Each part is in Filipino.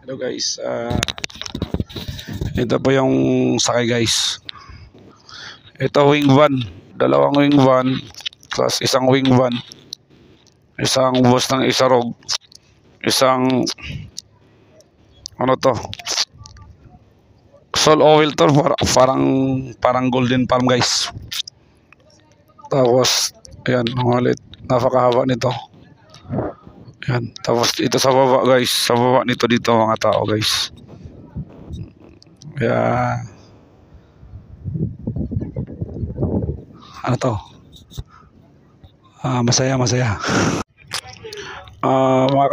Hello guys, ito po yung sakay guys. Ito wing van, dalawang wing van, plus isang wing van, isang bus ng Isarog, isang ano to, Sol oil to, parang Golden Palm guys. Tapos ayan, ulit, napakahaba nito. Ayan, tapos ito sa baba guys, sa baba nito dito mga tao guys. Kaya ano to, masaya mga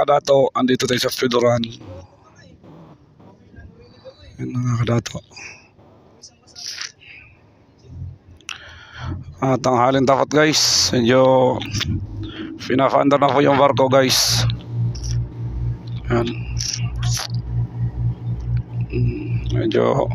kadato, andito tayo sa Fedoran. Yan mga kadato, tanghalin tapat guys, medyo pinaka-under na po yung barko guys. Yan, medyo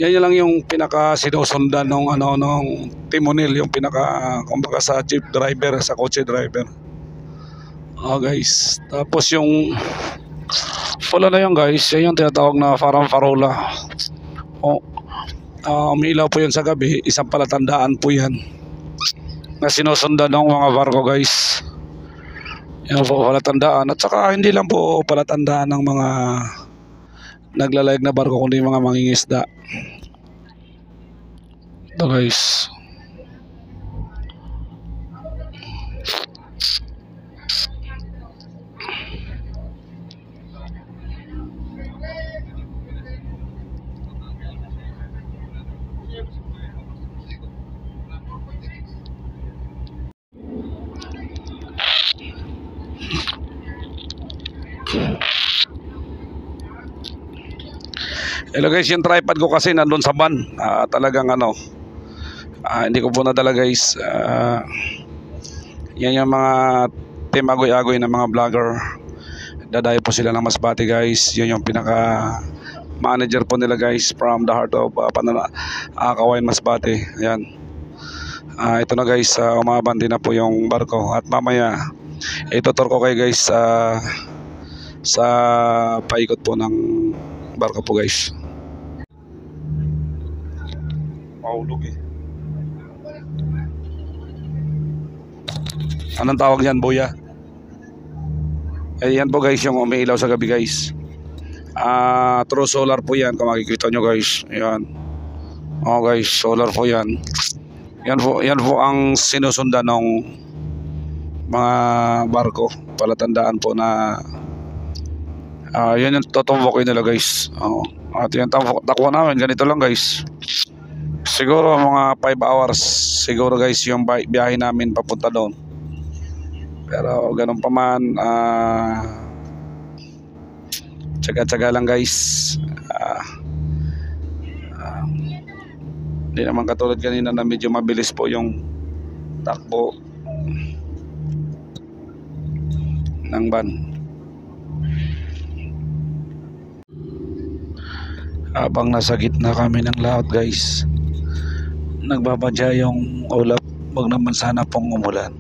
yan lang yung pinaka sinusundan nung timonel, yung pinaka kumbaga sa jeep driver, sa kotse driver. Guys, tapos yung pula na yun guys, yan yung tinatawag na parang parola. Umiilaw po yun sa gabi, isang palatandaan po yan na sinusundan ng mga barko guys. Yan po palatandaan, at saka hindi lang po palatandaan ng mga naglalayag na barko, kundi mga mangingisda. Ito guys, hello guys, yung tripod ko kasi nandun sa van, talagang hindi ko po nadala guys. Yan yung mga team agoy-agoy na mga vlogger. Dadayo po sila ng Masbate guys. Yun yung pinaka manager po nila guys from the heart of Kawayan Masbate. Ayan. Ito na guys, umabandi na po yung barko at mamaya itutur ko kayo guys sa paikot po ng barko po guys. Mahulog eh. Anong tawag yan, Boya? Yan po guys yung umiilaw sa gabi guys. True solar po yan kung makikita nyo guys. Ayan. Guys, solar po yan. Yan po ang sinusundan ng mga barko. Palatandaan po na yan yung tutumbukin nila guys. At yung takbo namin ganito lang guys. Siguro mga 5 hours siguro guys yung biyahe namin papunta doon. Pero ganun pa man, tsaga-tsaga lang guys. Hindi naman katulad kanina na medyo mabilis po yung takbo ng van. Habang nasa gitna kami ng laot guys, nagbabadya yung ulap. Wag naman sana pong umulan.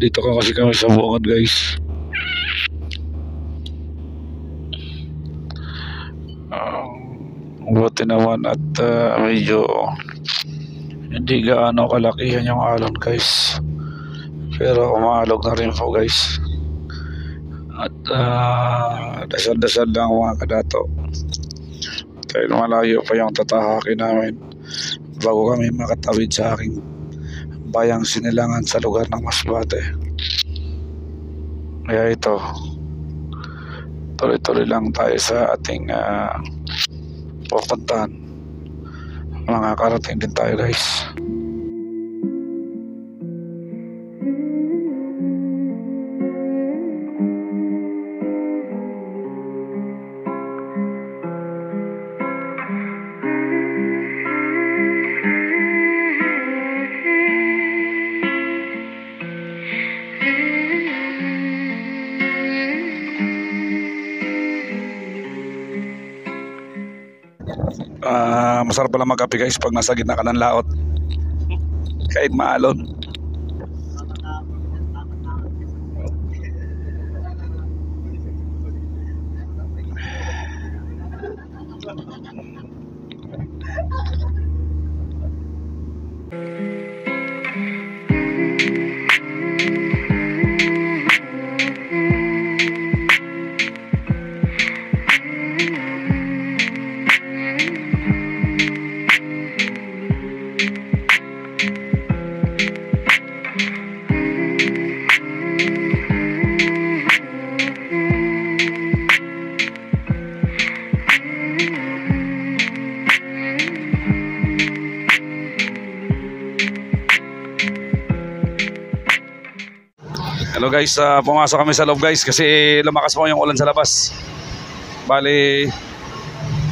Dito ka kasi kami sa bungad guys. Buti naman at medyo hindi gaano kalakihan yung alon guys, pero umaalog na rin po guys. At dasal-dasal lang mga kadato dahil malayo pa yung tatahakin namin bago kami makatawid sa aking bayang Sinilangan sa lugar ng Masbate. Kaya ito, tuloy-tuloy lang tayo sa ating pupuntahan. Mga karating din tayo guys. Masarap pala magkape guys pag nasa gitna ka ng laot kahit maalon. Hello guys, pumasok kami sa loob guys kasi lumakas po yung ulan sa labas. Bali,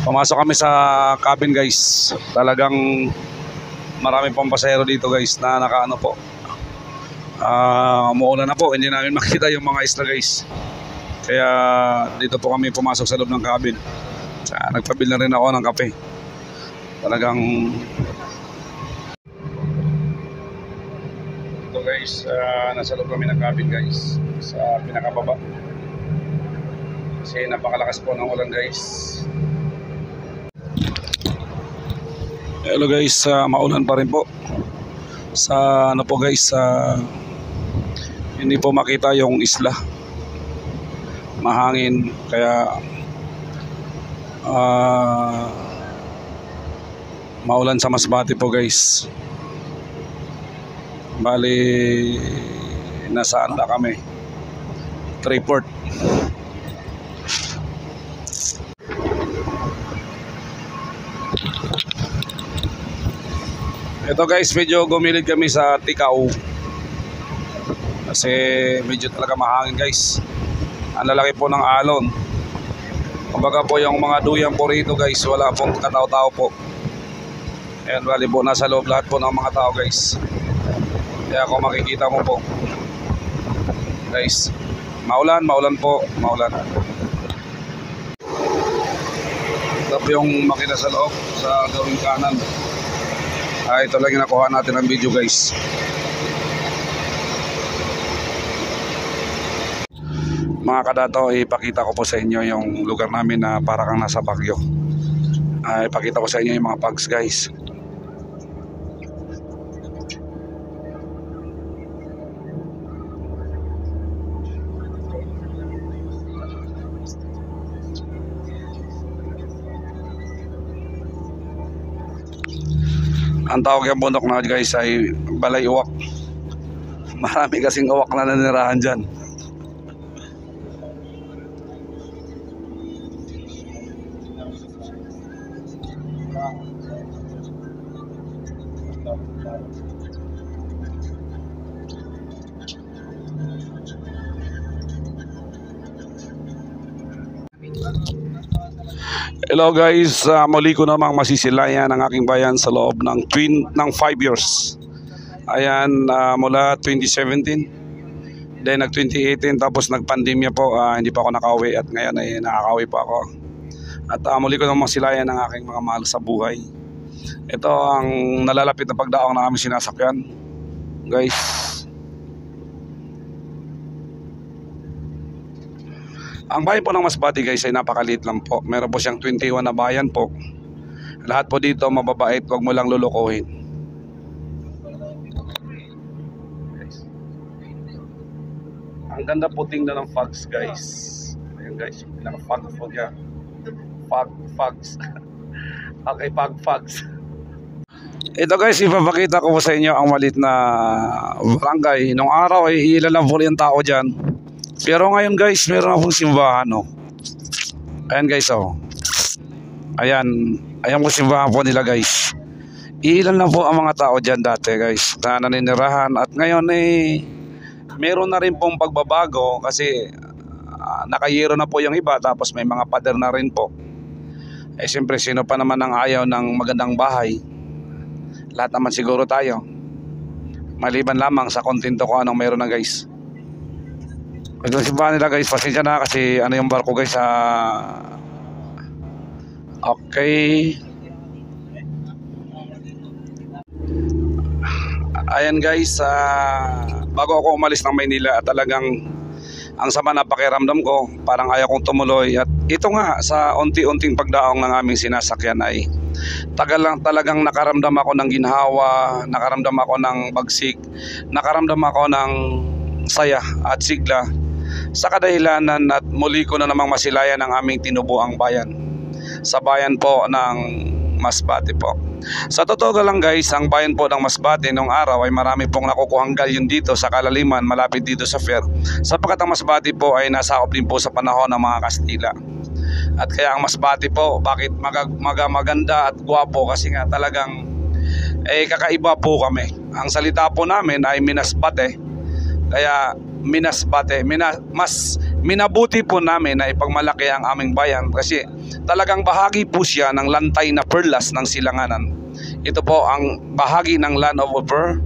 pumasok kami sa cabin guys. Talagang marami pong pasahero dito guys na nakaano po. Umuulan na po, hindi namin makita yung mga isla guys. Kaya dito po kami pumasok sa loob ng cabin. Nagpabil na rin ako ng kape. Talagang ito guys, nasa loob kami ng cabin guys, sa pinakababa kasi napakalakas po ng ulan guys. Hello guys, maulan pa rin po sa ano po guys, hindi po makita yung isla, mahangin kaya maulan sa Masbate po guys. Bali, nasaan na kami? Triport. Ito guys, medyo gumilid kami sa Tikao kasi medyo talaga mahangin guys. Ang lalaki po ng alon. Kumbaga po yung mga duyan po rito guys, wala pong katao-tao po. Ayan, bali po nasa loob lahat po ng mga tao guys. Kaya kung makikita mo po, guys. Maulan po, maulan. Tapos yung makina sa loob, sa gawing kanan. Ito lang yung nakuha natin ng video guys. Mga kadato, ipakita ko po sa inyo yung lugar namin na para kang nasa Baguio. Ipakita ko sa inyo yung mga pugs guys. Ang tawag yung bundok na guys ay Balay Uwak. Marami kasing uwak na nanirahan dyan. Hello guys, muli ko namang masisilayan ang aking bayan sa loob ng 5 years. Ayan, mula 2017, then nag 2018, tapos nagpandemya po, hindi pa ako nakauwi at ngayon ay nakakauwi pa ako. At muli ko namang masilayan ang aking mga mahal sa buhay. Ito ang nalalapit na pagdaong na aming sinasakyan guys. Ang bayan po ng Masbate guys ay napakaliit lang po. Meron po siyang 21 na bayan po. Lahat po dito mababait, huwag mo lang lulukuhin. Ang ganda po tingnan ng fogs guys. Ayan guys, pinaka-fog po niya. Fogs. Okay, fogs. Ito guys, ipapakita ko po sa inyo ang maliit na barangay. Nung araw ay ilan lang po yung tao dyan. Pero ngayon guys, meron akong simbahan, no. Ayan guys, oh. Ayan po simbahan po nila guys. Ilan lang po ang mga tao dyan dati guys na naninirahan. At ngayon eh, meron na rin pong pagbabago kasi nakayero na po yung iba. Tapos may mga pader na rin po. Eh siyempre, sino pa naman ang ayaw ng magandang bahay? Lahat naman siguro tayo. Maliban lamang sa kontento ko anong meron na guys. Ito simbahan nila guys, pasensya na kasi ano yung barko guys. Okay. Ayan guys, bago ako umalis ng Maynila, talagang ang sama na pakiramdam ko, parang ayaw kong tumuloy. At ito nga, sa unti-unting pagdaong ng aming sinasakyan ay talagang nakaramdam ako ng ginhawa, nakaramdam ako ng bagsik, nakaramdam ako ng saya at sigla sa kadahilanan at muli ko na namang masilayan ang aming tinubuang bayan sa bayan po ng Masbate po. Sa totoo lang guys, ang bayan po ng Masbate nung araw ay marami pong nakukuhang galyon dito sa kalaliman malapit dito sa fair, sapagkat ang Masbate po ay nasakop din po sa panahon ng mga Kastila. At kaya ang Masbate po, bakit maganda at gwapo? Kasi nga talagang kakaiba po kami. Ang salita po namin ay Minasbate. Kaya Minasbate, mas minabuti po namin na ipagmalaki ang aming bayan kasi talagang bahagi po siya ng lantay na perlas ng Silanganan. Ito po ang bahagi ng Land of Pearl,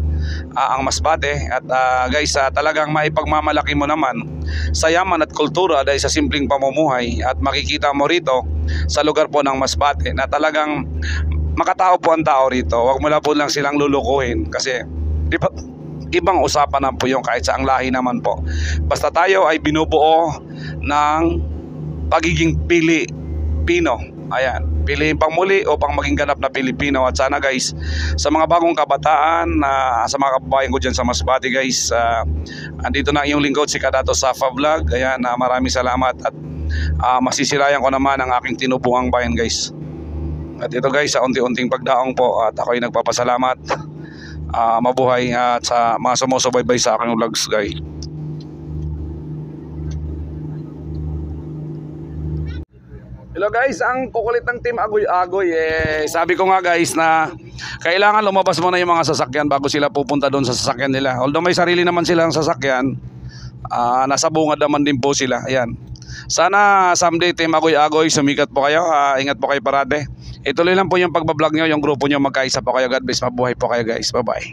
ang Masbate. At guys, talagang maipagmamalaki mo naman sa yaman at kultura dahil sa simpleng pamumuhay. At makikita mo rito sa lugar po ng Masbate na talagang makatao po ang tao rito. Huwag mo po lang silang lulukuhin kasi di ba, ibang usapan na po yung kahit saang lahi naman po. Basta tayo ay binubuo ng pagiging Pilipino. Ayan, piliin pang muli o pang maging ganap na Pilipino. At sana guys, sa mga bagong kabataan, sa mga kababayan ko dyan sa Masbate guys, andito na iyong lingkod si Kadato Safa Vlog. Ayan, maraming salamat at masisilayan ko naman ang aking tinubuang bayan guys. At ito guys, sa unti-unting pagdaong po at ako'y nagpapasalamat. Mabuhay at sa mga sumusubaybay sa aking vlogs guys. Hello guys, ang kukulit ng team Agoy-Agoy sabi ko nga guys na kailangan lumabas muna yung mga sasakyan bago sila pupunta doon sa sasakyan nila. Although may sarili naman silang sasakyan, nasa bungad naman din po sila. Ayan. Sana someday team Agoy-Agoy sumikat po kayo. Ingat po kayo parate. Ituloy lang po yung pagbablog nyo, yung grupo nyo magkaisa po kayo. God bless, mabuhay po kayo guys. Bye bye.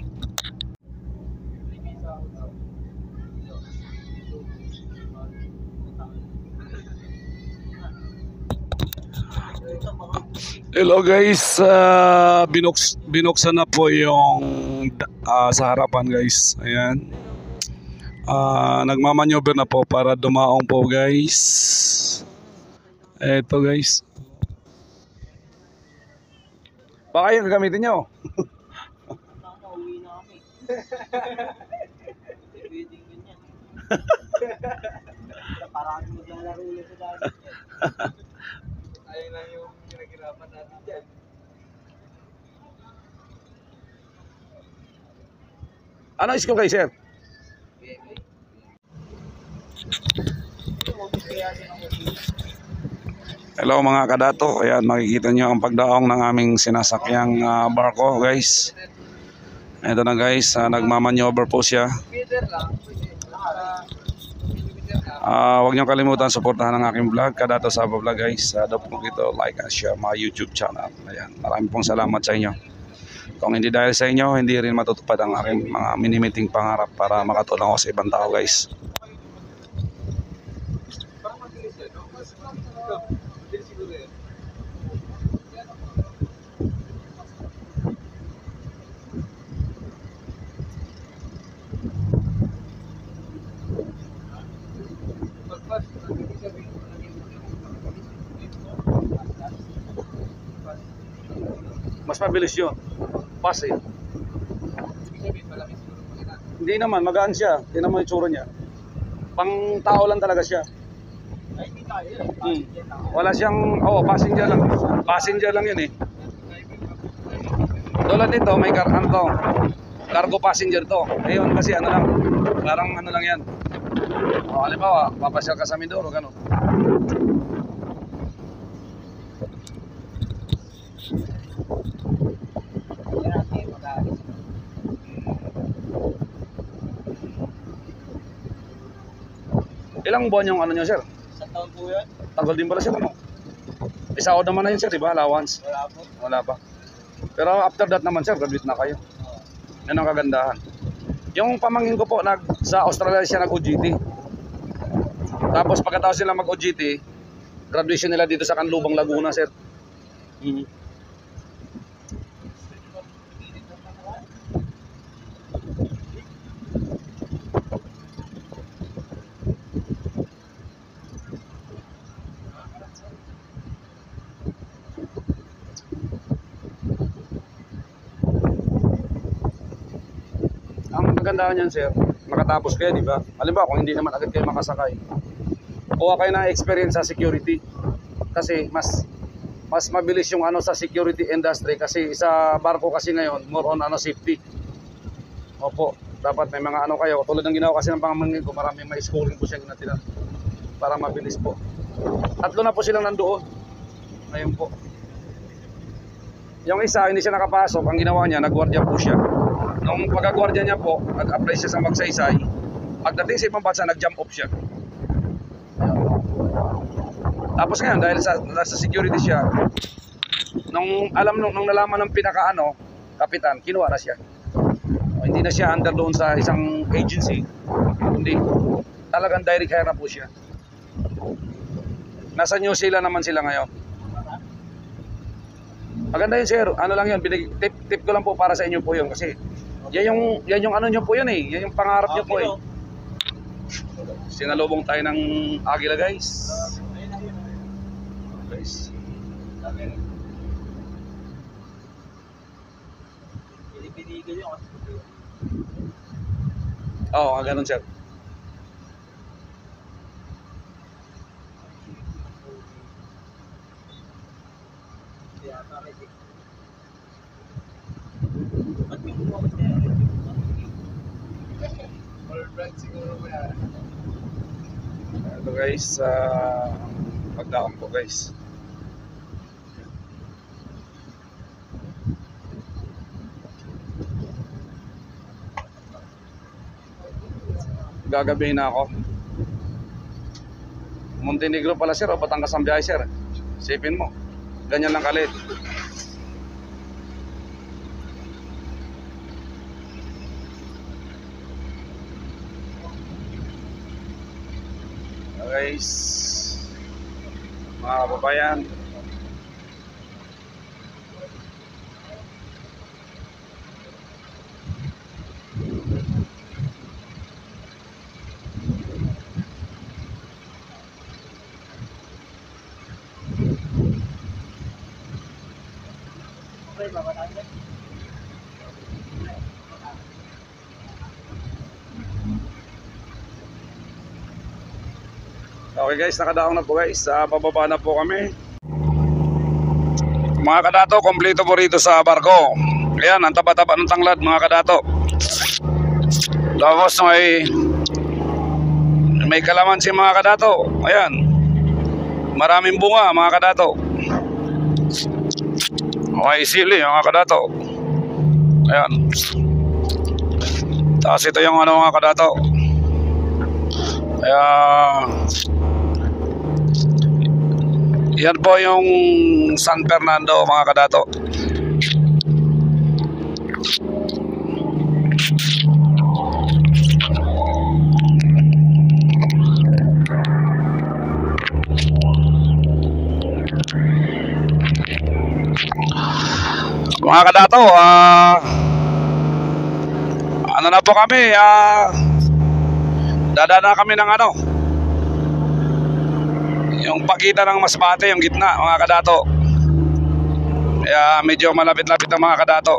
Hello guys, binuksan na po yung sa harapan guys. Ayan. Nagmamaneuver na po para dumaong po guys. Eto guys. Baka yung gagamitin nyo. Uwi na kami. Pwedeng ganyan. Parang maglalaro ulit sa dati. Ayun lang yung pinaghirapan natin dyan. Ano school kayo sir? Hello mga kadato, ayan makikita nyo ang pagdaong ng aming sinasakyang barko guys. Ito na guys, nagmamaneuver po siya. Huwag nyo kalimutan suportahan ang aking vlog, Kadato Saba Vlog guys. Don't forget to like and share my YouTube channel. Ayan, maraming pong salamat sa inyo. Kung hindi dahil sa inyo, hindi rin matutupad ang aking mga minimiting pangarap para makatulong ako sa ibang tao guys. Mas mabilis yun. Pass eh. Hindi naman, magaan siya. Tingnan mo yung tsura niya. Pang tao lang talaga siya. Wala siyang, passenger lang. Passenger lang yun eh. Tulad nito, may cargo passenger to. Ngayon kasi ano lang, parang ano lang yan. Halimbawa, papasyal ka sa Mindoro, gano'n. Ilang buwan yung ano nyo sir? Isang taon po yun? Tagal din pala sir ano? Isahod naman na yun sir, diba? Allowance? Wala po. Wala pa. Pero after that naman sir, graduate na kayo. Yan ang kagandahan. Yung pamangkin ko po, sa Australia siya nag-OJT. Tapos pagkatapos sila mag-OJT, graduation nila dito sa Canlubang, Laguna sir. Ang kagandahan niyan sir, makatapos kayo, di ba? Halimbawa, kung hindi naman agad kayo makasakay, kuha kayo ng experience sa security. Kasi mas mabilis yung ano sa security industry kasi sa barko kasi ngayon, more on safety. Opo, dapat may mga ano kayo, tulad ng ginawa kasi ng pamangkin ko, maraming may schooling po siya ginatira para mabilis po. Tatlo na po silang nandoon. Ngayon po. Yung isa, hindi siya nakapasok, ang ginawa niya, nagwardya po siya. Nung pagkagwardya niya po, nag-apply siya sa magsaysay. Pagdating sa ibang bansa, nag-jump off siya. Tapos ngayon, dahil sa security siya, nung nalaman ng kapitan, kinuha na siya. Hindi na siya under doon sa isang agency. Hindi. Talagang direct hire na po siya. Nasa New Zealand naman sila ngayon. Maganda yun sir. Ano lang yun, tip ko lang po para sa inyo po yun. Kasi yan yung ano nyo po yun eh. Yan yung pangarap nyo po eh. Sinalubong tayo ng Agila guys. Guys. Pinigil yun. Oo, ganun sir. Ito guys, pagdaon po guys. Gagabihin na ako. Montenegro pala sir o Batangas ang biyahe sir. Sipin mo. Ganyan lang kalit. Guys, mga kababayan, Okay guys, nakadaong na po guys. Pababa na po kami. Mga kadato, kompleto po rito sa barko. Ayan, ang taba-taba ng tanglad mga kadato. Tapos may kalamansi mga kadato. Ayan. Maraming bunga mga kadato. Okay, sili mga kadato. Ayan. Tapos ito yung ano mga kadato. Ayan. Yan po yung San Fernando mga kadato. Mga kadato, ano na po kami, dadaan kami ng ano, yung pakita ng Masbate, yung gitna mga kadato. Kaya medyo malapit-lapit ang mga kadato.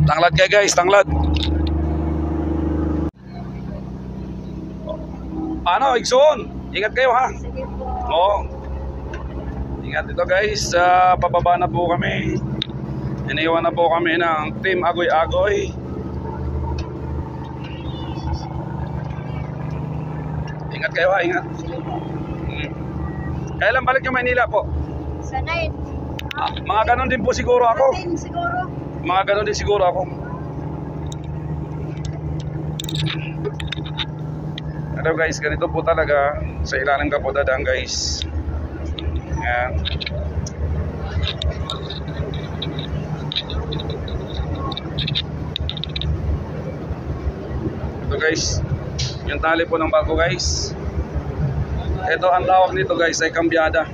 Tanglad kayo guys, tanglad. Ano, Igsoon, ingat kayo ha. Oo. Ingat dito guys, pababa na po kami. Iniwan na po kami ng Team Agoy Agoy. Ingat kayo ha, ingat. Kailan balik yung Maynila po? Sa 9. Mga ganon din po siguro ako. 10 siguro. Mga ganon din siguro ako. Hello guys, ganito po talaga sa ilalim ka po dadaan guys. Ayan. Ito guys, yung tali po ng barko guys. Ito ang tawag nito guys ay kambyada.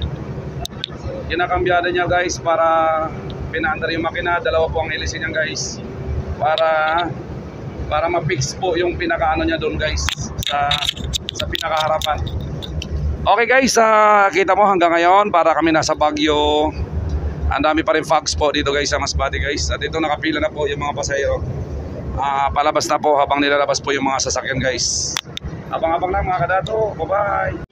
Kinakambyada niya guys para pinaandar yung makina. Dalawa po ang ilisin niya guys. Para ma-fix po yung pinakaano niya doon guys sa pinakaharapan. Okay guys, kita mo hanggang ngayon para kami nasa Baguio. Ang dami pa rin fogs po dito guys sa Masbate guys. At ito nakapila na po yung mga pasahero. Palabas na po habang nilalabas po yung mga sasakyan guys. Abang-abang lang mga kadato. Bye-bye.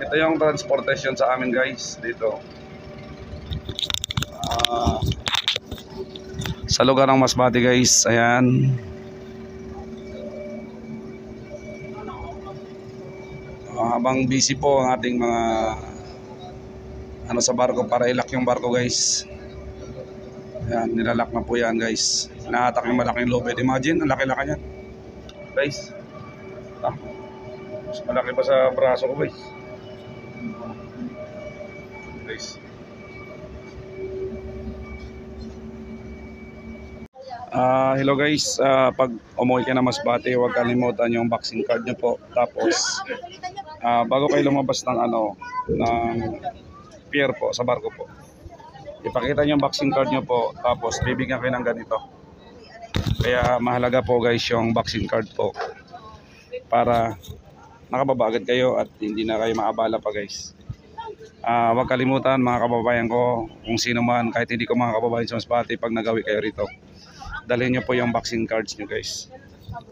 Ito yung transportation sa amin guys dito. Sa lugar ng Masbate guys. Ayan. Habang busy po ang ating mga sa barko para ilak yung barko guys. Ayan, nilalak na po yan guys. Nahatak yung malaking lobet. Imagine, ang laki-laki yan guys. Mas malaki pa sa braso ko guys. Hello guys, pag umuwi ka na Masbate, huwag kalimutan yung vaccine card nyo po. Tapos bago kayo lumabas ng ng pier po sa barko po, ipakita nyo yung vaccine card nyo po. Tapos bibigyan kayo ng ganito. Kaya mahalaga po guys yung vaccine card po para makababa agad kayo at hindi na kayo maabala pa guys. Huwag kalimutan mga kababayan ko, kung sino man, kahit hindi ko mga kababayan sa Masbate, pag nagawi kayo rito, dalhin nyo po yung vaccine cards nyo guys.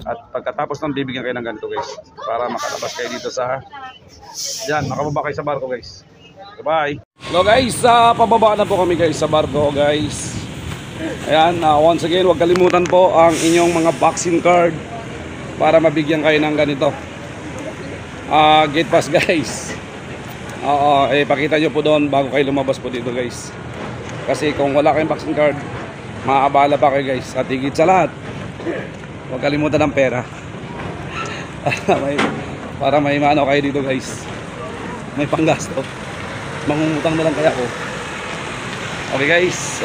At pagkatapos ng bibigyan kayo ng ganito guys, para makalabas kayo dito sa makababa kayo sa barko guys. Bye. Hello guys, pababa na po kami guys sa barko guys. Ayan, once again, huwag kalimutan po ang inyong mga vaccine card para mabigyan kayo ng ganito gate pass guys. Pakita nyo po doon bago kayo lumabas po dito guys. Kasi kung wala kayong vaccine card, maaabala pa kayo guys. At higit sa lahat, huwag kalimutan ng pera. Para may maano kayo dito guys, may panggasto. Mangungutang na lang kaya ako. Okay guys,